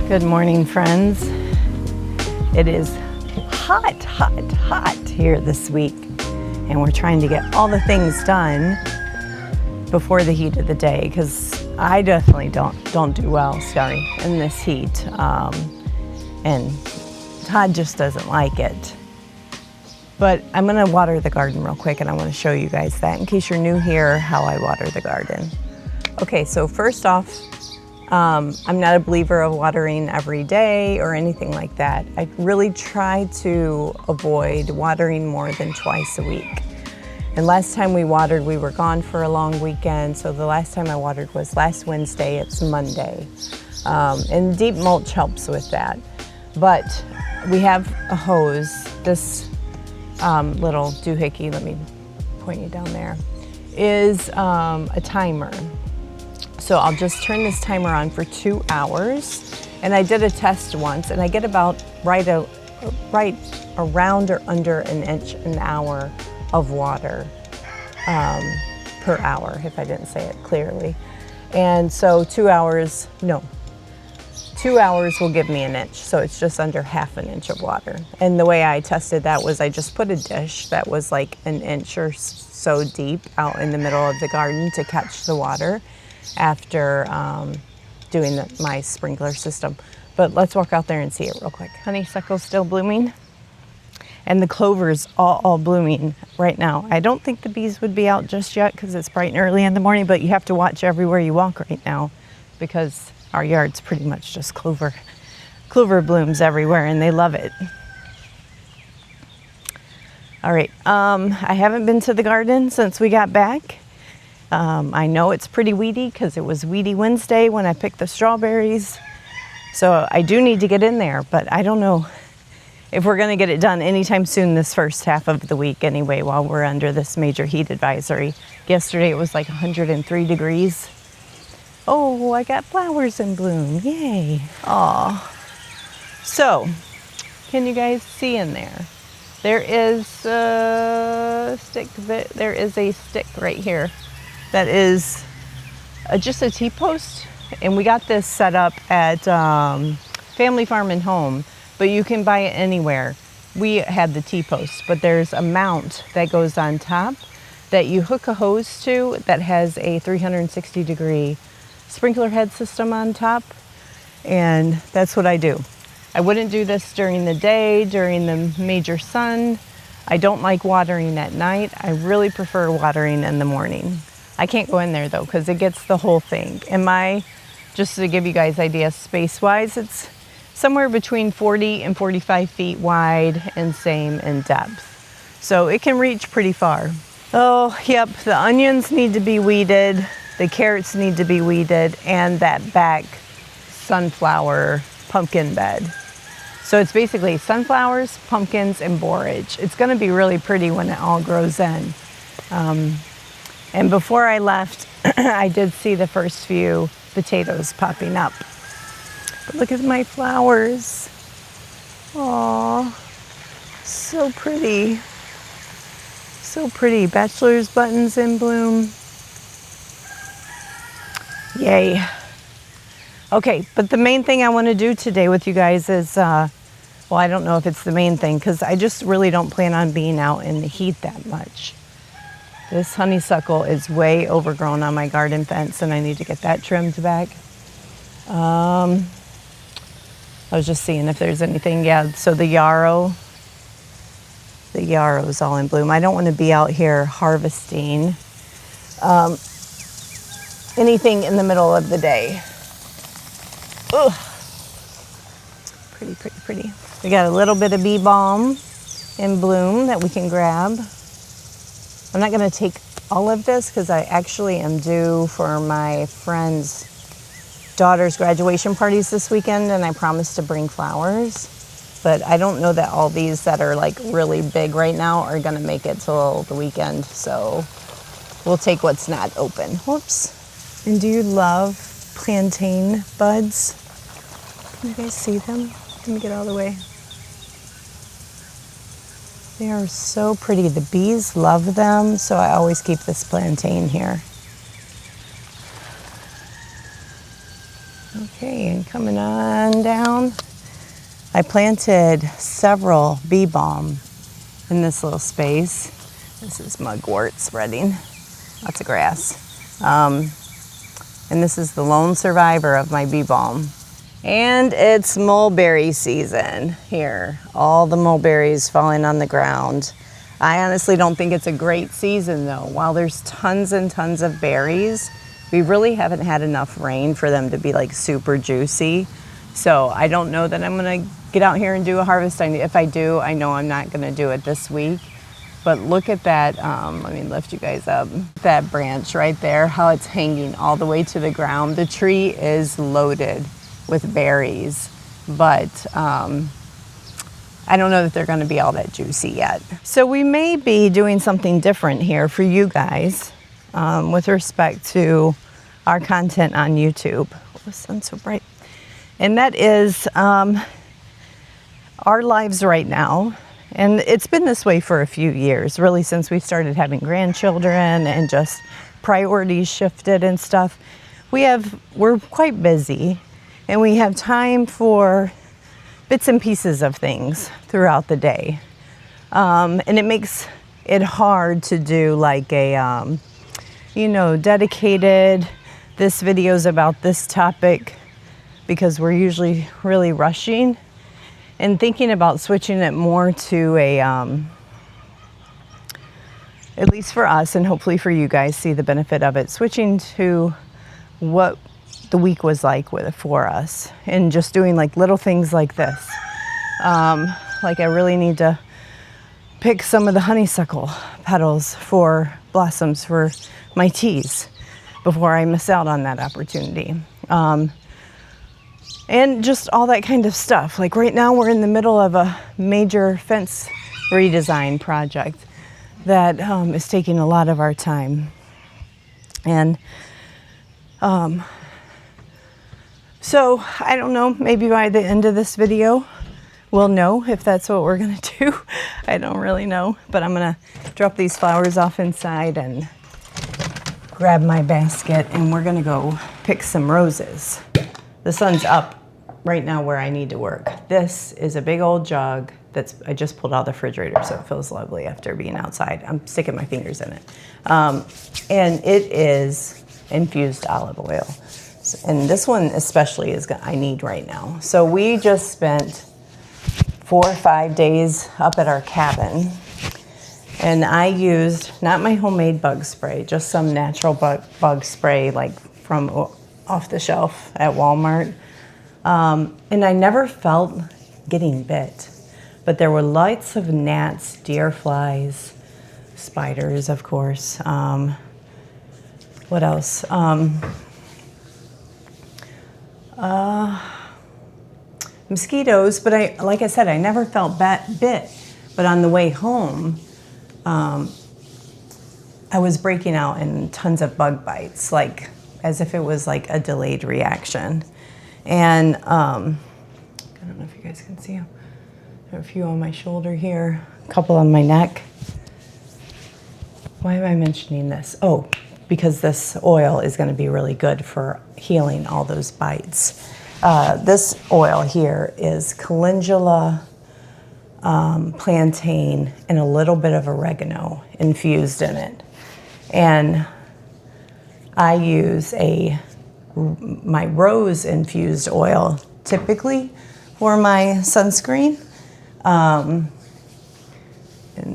Good morning, friends. It is hot, hot, hot here this week, and we're trying to get all the things done before the heat of the day, because I definitely don't do well, sorry, in this heat, and Todd just doesn't like it. But I'm gonna water the garden real quick, and I want to show you guys that in case you're new here, how I water the garden. Okay, so first off, I'm not a believer of watering every day or anything like that. I really try to avoid watering more than twice a week. And last time we watered, we were gone for a long weekend, so the last time I watered was last Wednesday. It's Monday. And deep mulch helps with that. But we have a hose. This little doohickey, let me point you down there, is a timer. So I'll just turn this timer on for 2 hours. And I did a test once, and I get about right around or under an inch an hour of water per hour, if I didn't say it clearly. And so 2 hours will give me an inch. So it's just under half an inch of water. And the way I tested that was I just put a dish that was like an inch or so deep out in the middle of the garden to catch the water after doing my sprinkler system. But let's walk out there and see it real quick. Honeysuckle's still blooming, and the clover's all blooming right now. I don't think the bees would be out just yet because it's bright and early in the morning, but you have to watch everywhere you walk right now because our yard's pretty much just clover blooms everywhere, and they love it. All right, I haven't been to the garden since we got back. I know it's pretty weedy because it was Weedy Wednesday when I picked the strawberries. So I do need to get in there, but I don't know if we're going to get it done anytime soon this first half of the week anyway, while we're under this major heat advisory. Yesterday it was like 103 degrees. Oh, I got flowers in bloom. Yay. Aw. So, can you guys see in there? There is a stick right here. That is just a T-post, and we got this set up at Family Farm and Home, but you can buy it anywhere. We had the T-post, but there's a mount that goes on top that you hook a hose to that has a 360-degree sprinkler head system on top, and that's what I do. I wouldn't do this during the day, during the major sun. I don't like watering at night. I really prefer watering in the morning. I can't go in there though because it gets the whole thing. And just to give you guys ideas space-wise, it's somewhere between 40 and 45 feet wide and same in depth. So it can reach pretty far. Oh, yep, the onions need to be weeded, the carrots need to be weeded, and that back sunflower pumpkin bed. So it's basically sunflowers, pumpkins, and borage. It's gonna be really pretty when it all grows in. And before I left, I did see the first few potatoes popping up. But look at my flowers. Aw, so pretty. So pretty. Bachelor's buttons in bloom. Yay. Okay, but the main thing I want to do today with you guys is, well, I don't know if it's the main thing because I just really don't plan on being out in the heat that much. This honeysuckle is way overgrown on my garden fence, and I need to get that trimmed back. I was just seeing if there's anything. Yeah, so the yarrow's all in bloom. I don't want to be out here harvesting anything in the middle of the day. Ugh. Pretty, pretty, pretty. We got a little bit of bee balm in bloom that we can grab. I'm not going to take all of this because I actually am due for my friend's daughter's graduation parties this weekend, and I promised to bring flowers. But I don't know that all these that are like really big right now are going to make it till the weekend. So we'll take what's not open. Whoops. And do you love plantain buds? Can you guys see them? Let me get all the way. They are so pretty. The bees love them, so I always keep this plantain here. Okay, and coming on down, I planted several bee balm in this little space. This is mugwort spreading, lots of grass. And this is the lone survivor of my bee balm. And it's mulberry season here. All the mulberries falling on the ground. I honestly don't think it's a great season though. While there's tons and tons of berries, we really haven't had enough rain for them to be like super juicy. So I don't know that I'm gonna get out here and do a harvest. If I do, I know I'm not gonna do it this week. But look at that, let me lift you guys up. That branch right there, how it's hanging all the way to the ground. The tree is loaded with berries, but I don't know that they're gonna be all that juicy yet. So we may be doing something different here for you guys with respect to our content on YouTube. Oh, the sun's so bright. And that is our lives right now. And it's been this way for a few years, really since we started having grandchildren and just priorities shifted and stuff. We're quite busy and we have time for bits and pieces of things throughout the day. And it makes it hard to do like a, dedicated, this video's about this topic, because we're usually really rushing. And thinking about switching it more to a, at least for us and hopefully for you guys see the benefit of it, switching to what the week was like for us and just doing like little things like this. Like I really need to pick some of the honeysuckle petals for blossoms for my teas before I miss out on that opportunity. And just all that kind of stuff. Like right now we're in the middle of a major fence redesign project that is taking a lot of our time. And so I don't know, maybe by the end of this video, we'll know if that's what we're gonna do. I don't really know, but I'm gonna drop these flowers off inside and grab my basket and we're gonna go pick some roses. The sun's up right now where I need to work. This is a big old jug I just pulled out of the refrigerator, so it feels lovely after being outside. I'm sticking my fingers in it. And it is infused olive oil. And this one especially I need right now. So we just spent 4 or 5 days up at our cabin. And I used, not my homemade bug spray, just some natural bug spray like from off the shelf at Walmart. And I never felt getting bit, but there were lots of gnats, deer flies, spiders, of course. What else? Mosquitoes, but like I said, I never felt bit. But on the way home, I was breaking out in tons of bug bites, like as if it was like a delayed reaction. And I don't know if you guys can see them. There are a few on my shoulder here, a couple on my neck. Why am I mentioning this? Oh, because this oil is going to be really good for healing all those bites. This oil here is calendula, plantain, and a little bit of oregano infused in it. And I use my rose infused oil typically for my sunscreen. And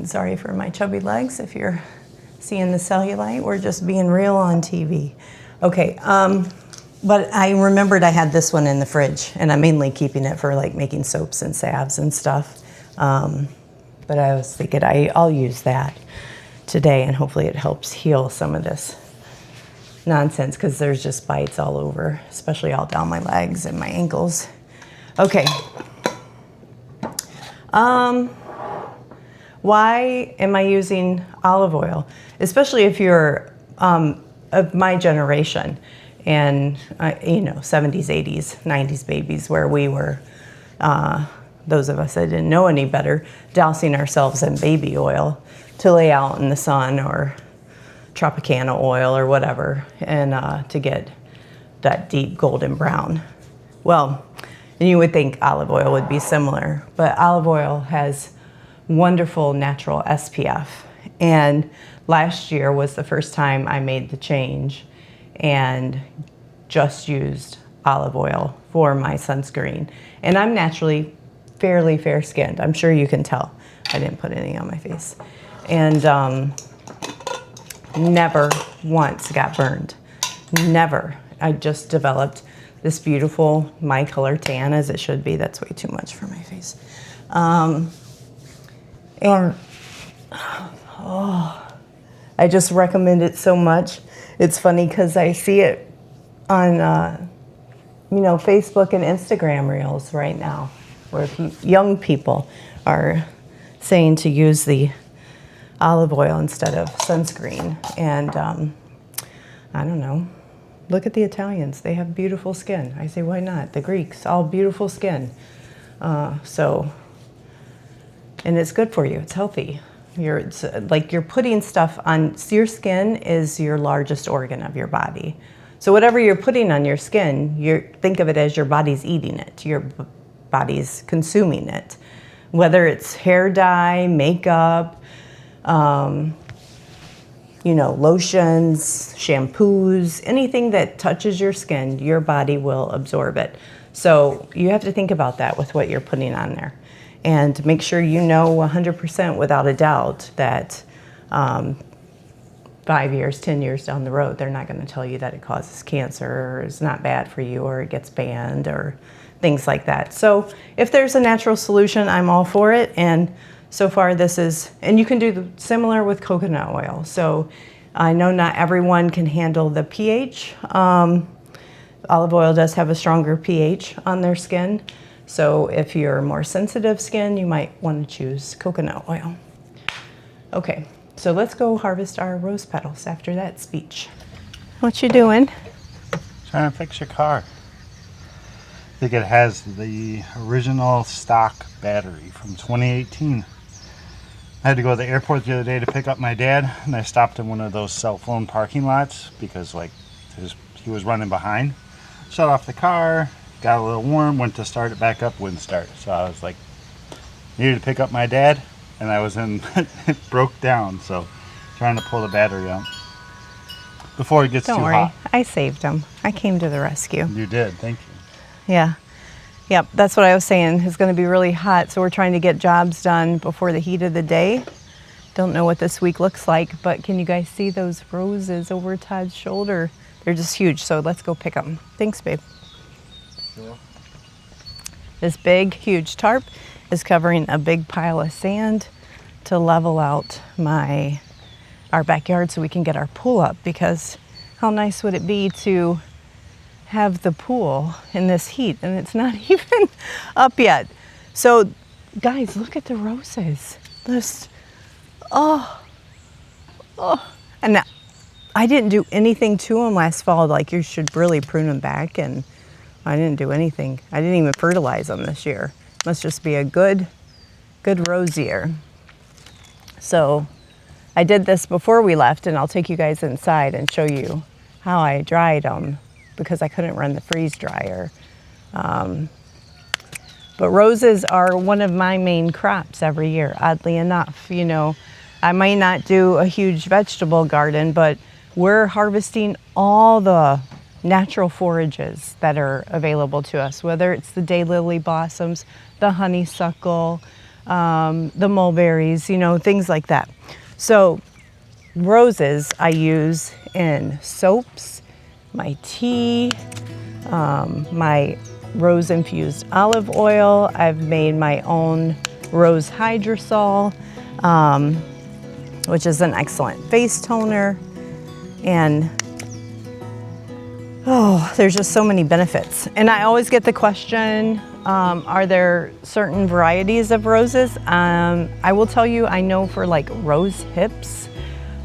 sorry for my chubby legs if you're seeing the cellulite. We're just being real on TV. Okay, but I remembered I had this one in the fridge and I'm mainly keeping it for like making soaps and salves and stuff. But I was thinking I'll use that today and hopefully it helps heal some of this nonsense because there's just bites all over, especially all down my legs and my ankles. Okay. Why am I using olive oil? Especially if you're of my generation and, 70s, 80s, 90s babies where we were, those of us that didn't know any better, dousing ourselves in baby oil to lay out in the sun or Tropicana oil or whatever, and to get that deep golden brown. Well, and you would think olive oil would be similar, but olive oil has wonderful natural SPF. And last year was the first time I made the change and just used olive oil for my sunscreen. And I'm naturally fairly fair-skinned. I'm sure you can tell. I didn't put any on my face. And never once got burned. Never. I just developed this beautiful my color tan, as it should be. That's way too much for my face. And I just recommend it so much. It's funny because I see it on Facebook and Instagram reels right now, where young people are saying to use the olive oil instead of sunscreen. And I don't know. Look at the Italians. They have beautiful skin. I say, why not? The Greeks, all beautiful skin. And it's good for you. It's healthy. It's like you're putting stuff on. Your skin is your largest organ of your body. So whatever you're putting on your skin, think of it as your body's eating it. Your body's consuming it. Whether it's hair dye, makeup, lotions, shampoos, anything that touches your skin, your body will absorb it. So you have to think about that with what you're putting on there. And make sure you know 100% without a doubt that 5 years, 10 years down the road, they're not going to tell you that it causes cancer or is not bad for you or it gets banned or things like that. So if there's a natural solution, I'm all for it. And so far this is, and you can do similar with coconut oil. So I know not everyone can handle the pH. Olive oil does have a stronger pH on their skin. So if you're more sensitive skin, you might want to choose coconut oil. Okay, so let's go harvest our rose petals after that speech. What you doing? Trying to fix your car. I think it has the original stock battery from 2018. I had to go to the airport the other day to pick up my dad, and I stopped in one of those cell phone parking lots because he was running behind. Shut off the car, got a little warm, went to start it back up, wouldn't start. So I was like, needed to pick up my dad, and I was it broke down, so trying to pull the battery out before it gets too hot. Don't worry, I saved him. I came to the rescue. You did, thank you. Yeah. Yep, that's what I was saying. It's going to be really hot, so we're trying to get jobs done before the heat of the day. Don't know what this week looks like, but can you guys see those roses over Todd's shoulder? They're just huge, so let's go pick them. Thanks, babe. Sure. This big, huge tarp is covering a big pile of sand to level out our backyard so we can get our pool up, because how nice would it be to have the pool in this heat, and it's not even up yet. So guys, look at the roses. And I didn't do anything to them last fall. Like, you should really prune them back, and I didn't do anything. I didn't even fertilize them this year. Must just be a good rose year. So I did this before we left, and I'll take you guys inside and show you how I dried them, because I couldn't run the freeze dryer. But roses are one of my main crops every year, oddly enough. I might not do a huge vegetable garden, but we're harvesting all the natural forages that are available to us, whether it's the daylily blossoms, the honeysuckle, the mulberries, things like that. So roses I use in soaps, my tea, my rose infused olive oil. I've made my own rose hydrosol, which is an excellent face toner. And there's just so many benefits. And I always get the question, are there certain varieties of roses? I will tell you, I know for like rose hips,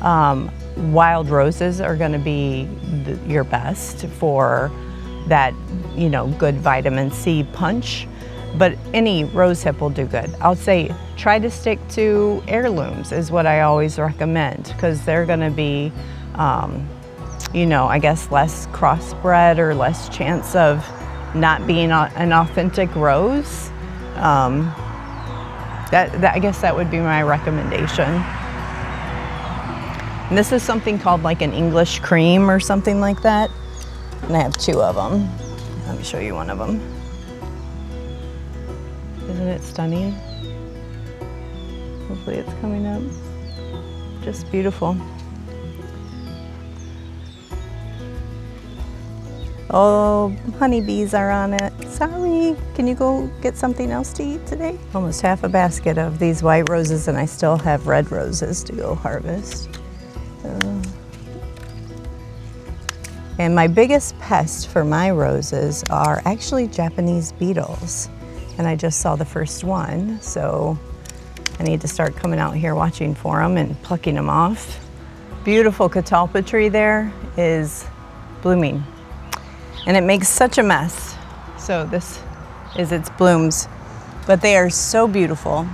wild roses are going to be your best for that, good vitamin C punch, but any rose hip will do good. I'll say try to stick to heirlooms is what I always recommend, because they're going to be, I guess less crossbred or less chance of not being an authentic rose. I guess that would be my recommendation. And this is something called like an English cream or something like that. And I have 2 of them. Let me show you one of them. Isn't it stunning? Hopefully it's coming up. Just beautiful. Oh, honeybees are on it. Sorry, can you go get something else to eat today? Almost half a basket of these white roses, and I still have red roses to go harvest. And my biggest pest for my roses are actually Japanese beetles. And I just saw the first one, so I need to start coming out here watching for them and plucking them off. Beautiful catalpa tree there is blooming. And it makes such a mess. So this is its blooms, but they are so beautiful.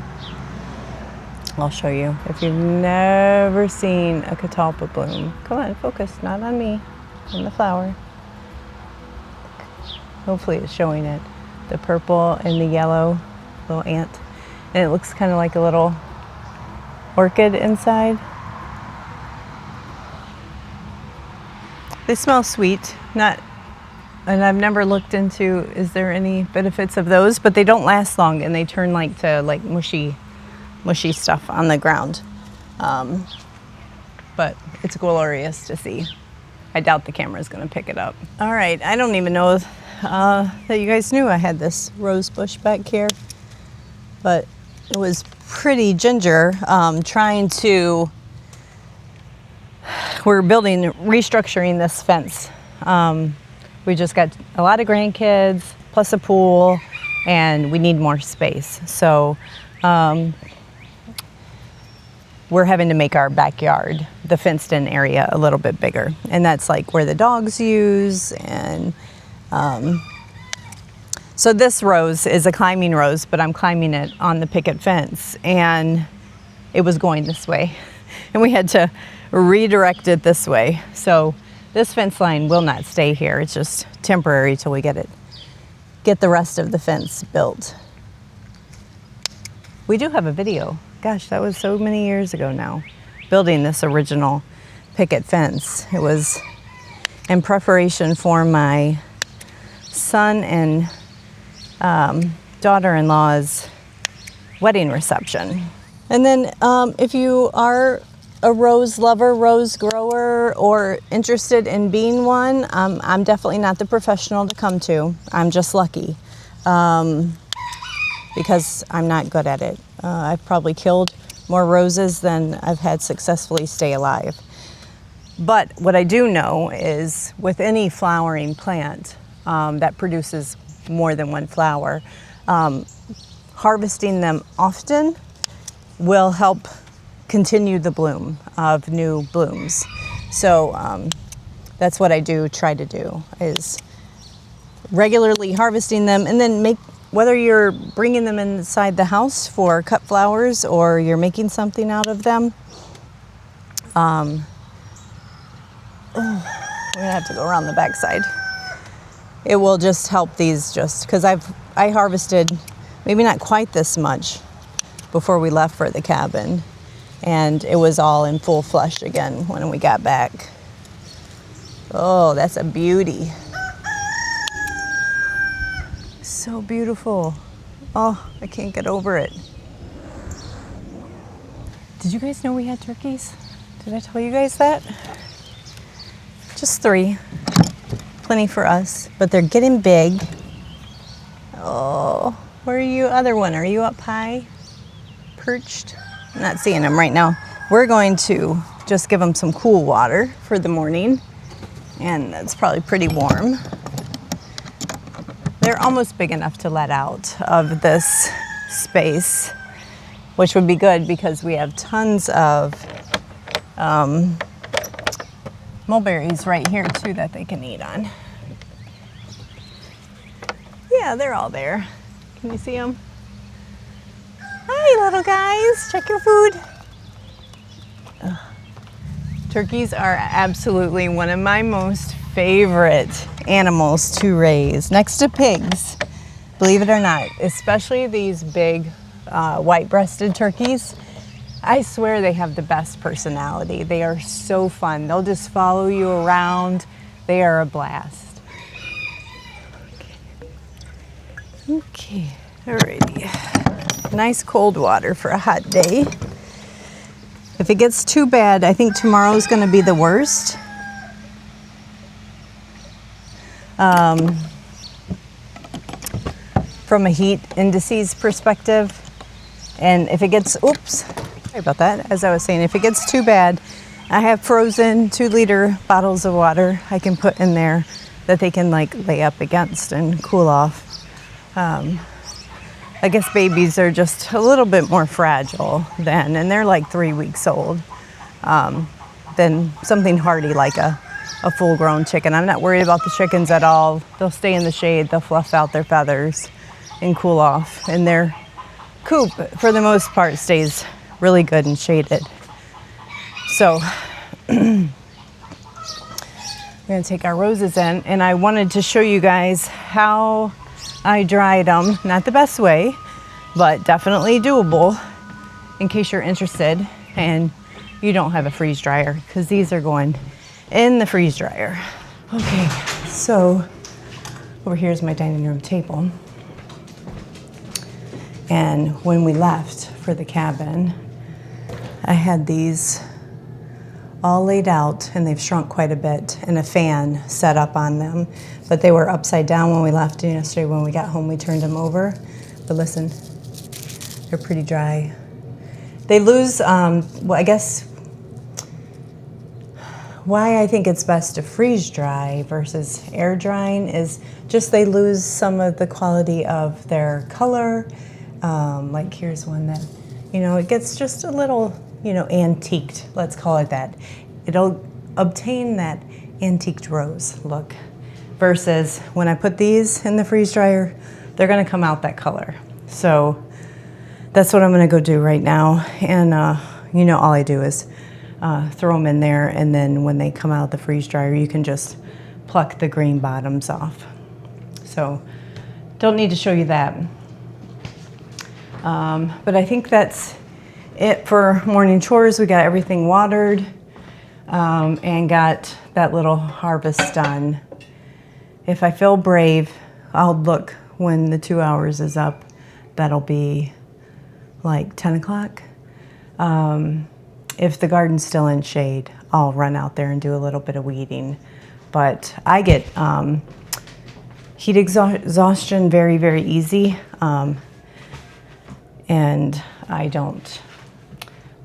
I'll show you. If you've never seen a catalpa bloom, come on, focus, not on me, on the flower. Hopefully it's showing it. The purple and the yellow little ant. And it looks kind of like a little orchid inside. They smell sweet, and I've never looked into, is there any benefits of those? But they don't last long, and they turn to mushy stuff on the ground. But it's glorious to see. I doubt the camera's gonna pick it up. All right, I don't even know that you guys knew I had this rose bush back here, but it was pretty ginger we're restructuring this fence. We just got a lot of grandkids, plus a pool, and we need more space. So we're having to make our backyard, the fenced-in area, a little bit bigger. And that's like where the dogs use. And so this rose is a climbing rose, but I'm climbing it on the picket fence. And it was going this way. And we had to redirect it this way. So this fence line will not stay here. It's just temporary till we get the rest of the fence built. We do have a video. Gosh, that was so many years ago now, building this original picket fence. It was in preparation for my son and daughter-in-law's wedding reception. And then if you are a rose lover, rose grower, or interested in being one, I'm definitely not the professional to come to. I'm just lucky because I'm not good at it. I've probably killed more roses than I've had successfully stay alive. But what I do know is with any flowering plant that produces more than one flower, harvesting them often will help continue the bloom of new blooms. So that's what I try to do, is regularly harvesting them, and then whether you're bringing them inside the house for cut flowers or you're making something out of them. We're gonna have to go around the backside. It will just help these, just because I harvested maybe not quite this much before we left for the cabin, and it was all in full flush again when we got back. Oh, that's a beauty. So beautiful. Oh, I can't get over it. Did you guys know we had turkeys? Did I tell you guys that? Just 3. Plenty for us, but they're getting big. Oh, where are you, other one? Are you up high? Perched? I'm not seeing them right now. We're going to just give them some cool water for the morning, and that's probably pretty warm. They're almost big enough to let out of this space, which would be good because we have tons of mulberries right here too that they can eat on. Yeah, they're all there. Can you see them? Hi, little guys. Check your food. Turkeys are absolutely one of my most favorite animals to raise, next to pigs, believe it or not, especially these big white-breasted turkeys. I swear they have the best personality. They are so fun. They'll just follow you around. They are a blast. Okay, alrighty. Nice cold water for a hot day. If it gets too bad, I think tomorrow's gonna be the worst. From a heat indices perspective. And if it gets, oops, sorry about that. As I was saying, if it gets too bad, I have frozen 2-liter bottles of water I can put in there that they can like lay up against and cool off. I guess babies are just a little bit more fragile then, and they're like 3 weeks old, than something hardy like a full-grown chicken. I'm not worried about the chickens at all. They'll stay in the shade, they'll fluff out their feathers and cool off, and their coop, for the most part, stays really good and shaded. So we're gonna take our roses in, and I wanted to show you guys how I dried them. Not the best way, but definitely doable in case you're interested and you don't have a freeze dryer, because these are going in the freeze dryer. Okay, so over here is my dining room table. And when we left for the cabin, I had these all laid out, and they've shrunk quite a bit, and a fan set up on them. But they were upside down when we left, and yesterday when we got home we turned them over. But listen, they're pretty dry. They lose, well, I guess why I think it's best to freeze dry versus air drying is just they lose some of the quality of their color. Like here's one that, you know, it gets just a little, you know, antiqued, let's call it that. It'll obtain that antiqued rose look versus when I put these in the freeze dryer, they're gonna come out that color. So that's what I'm gonna go do right now. And you know, all I do is throw them in there, and then when they come out the freeze dryer, you can just pluck the green bottoms off. So don't need to show you that. But I think that's it for morning chores. We got everything watered and got that little harvest done. If I feel brave, I'll look when the 2 hours is up. That'll be like 10 o'clock. If the garden's still in shade, I'll run out there and do a little bit of weeding. But I get heat exhaustion very, very easy. And I don't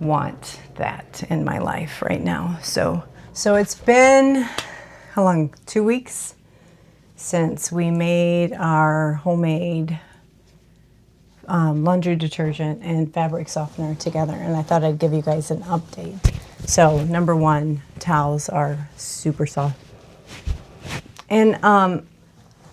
want that in my life right now. So it's been, how long, 2 weeks since we made our homemade laundry detergent and fabric softener together, and I thought I'd give you guys an update. So number one, towels are super soft. And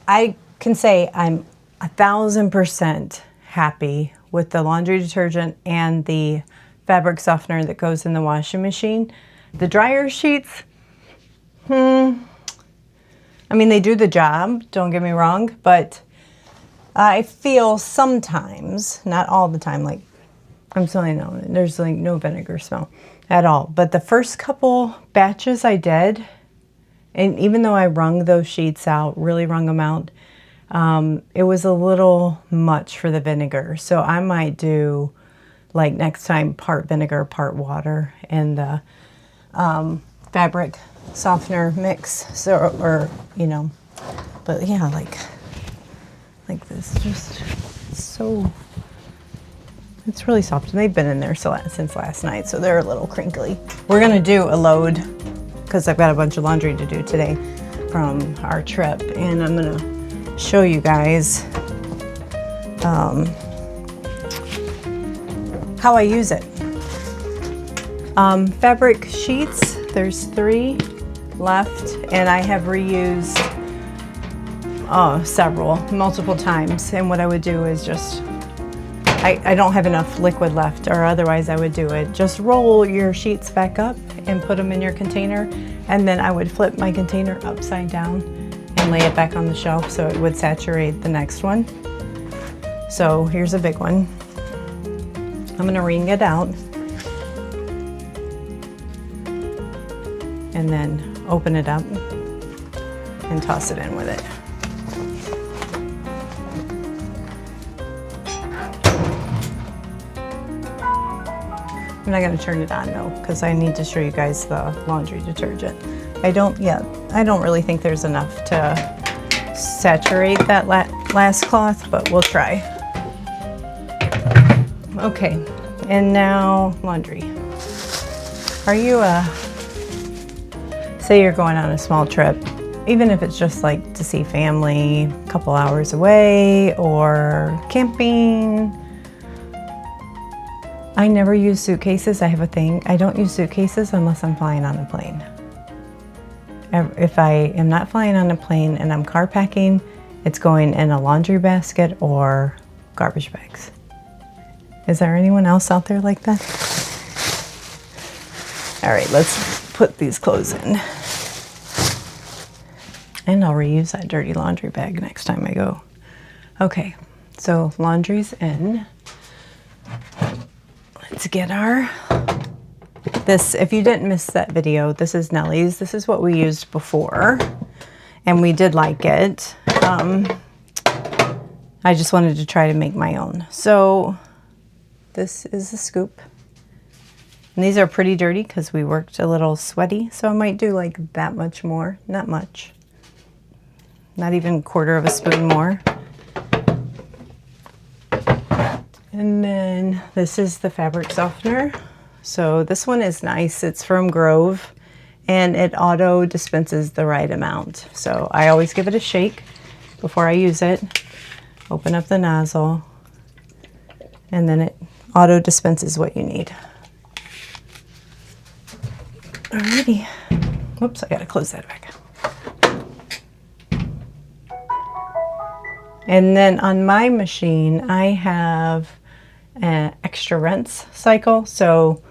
I can say I'm 1,000% happy with the laundry detergent and the fabric softener that goes in the washing machine. The dryer sheets, I mean, they do the job, don't get me wrong, but I feel sometimes, not all the time, like I'm telling you, there's like no vinegar smell at all. But the first couple batches I did, and even though I wrung those sheets out, really wrung them out, it was a little much for the vinegar. So I might do, like next time, part vinegar, part water, and the fabric softener mix. So, or you know, but yeah, like this, just so, it's really soft. And they've been in there since last night, so they're a little crinkly. We're gonna do a load because I've got a bunch of laundry to do today from our trip, and I'm gonna show you guys how I use it. Fabric sheets, there's 3 left, and I have reused multiple times. And what I would do is just, I don't have enough liquid left, or otherwise I would do it. Just roll your sheets back up and put them in your container. And then I would flip my container upside down and lay it back on the shelf so it would saturate the next one. So here's a big one. I'm gonna wring it out and then open it up and toss it in with it. I'm not going to turn it on though, because I need to show you guys the laundry detergent. I don't really think there's enough to saturate that last cloth, but we'll try. Okay, and now laundry. Are you, say you're going on a small trip, even if it's just like to see family a couple hours away or camping. I never use suitcases. I have a thing. I don't use suitcases unless I'm flying on a plane. If I am not flying on a plane and I'm car packing, it's going in a laundry basket or garbage bags. Is there anyone else out there like that? All right, let's put these clothes in. And I'll reuse that dirty laundry bag next time I go. Okay, so laundry's in. Let's get this, if you didn't miss that video, this is Nellie's. This is what we used before, and we did like it. I just wanted to try to make my own. So this is the scoop. And these are pretty dirty because we worked a little sweaty, so I might do like that much more, not much. Not even a quarter of a spoon more. And then this is the fabric softener. So this one is nice. It's from Grove and it auto dispenses the right amount. So I always give it a shake before I use it. Open up the nozzle and then it auto dispenses what you need. Alrighty. Whoops, I gotta close that back. And then on my machine, I have an extra rinse cycle. So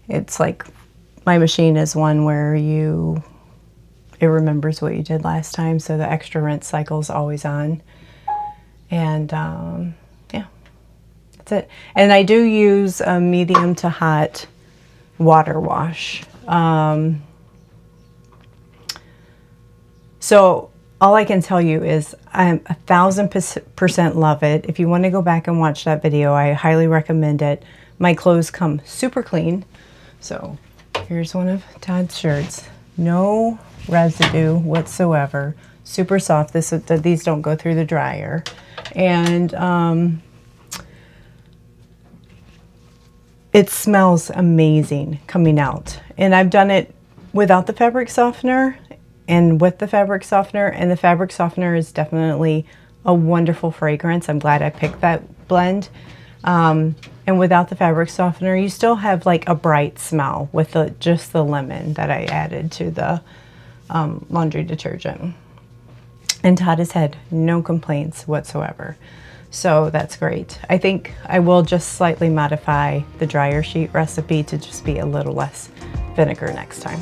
it's like my machine is one where it remembers what you did last time. So the extra rinse cycle is always on. And yeah, that's it. And I do use a medium to hot water wash. So all I can tell you is I 1000% love it. If you want to go back and watch that video, I highly recommend it. My clothes come super clean. So here's one of Todd's shirts. No residue whatsoever. Super soft. These don't go through the dryer. And it smells amazing coming out. And I've done it without the fabric softener and with the fabric softener, and the fabric softener is definitely a wonderful fragrance. I'm glad I picked that blend. And without the fabric softener, you still have like a bright smell with just the lemon that I added to the laundry detergent. And Todd has had no complaints whatsoever. So that's great. I think I will just slightly modify the dryer sheet recipe to just be a little less vinegar next time.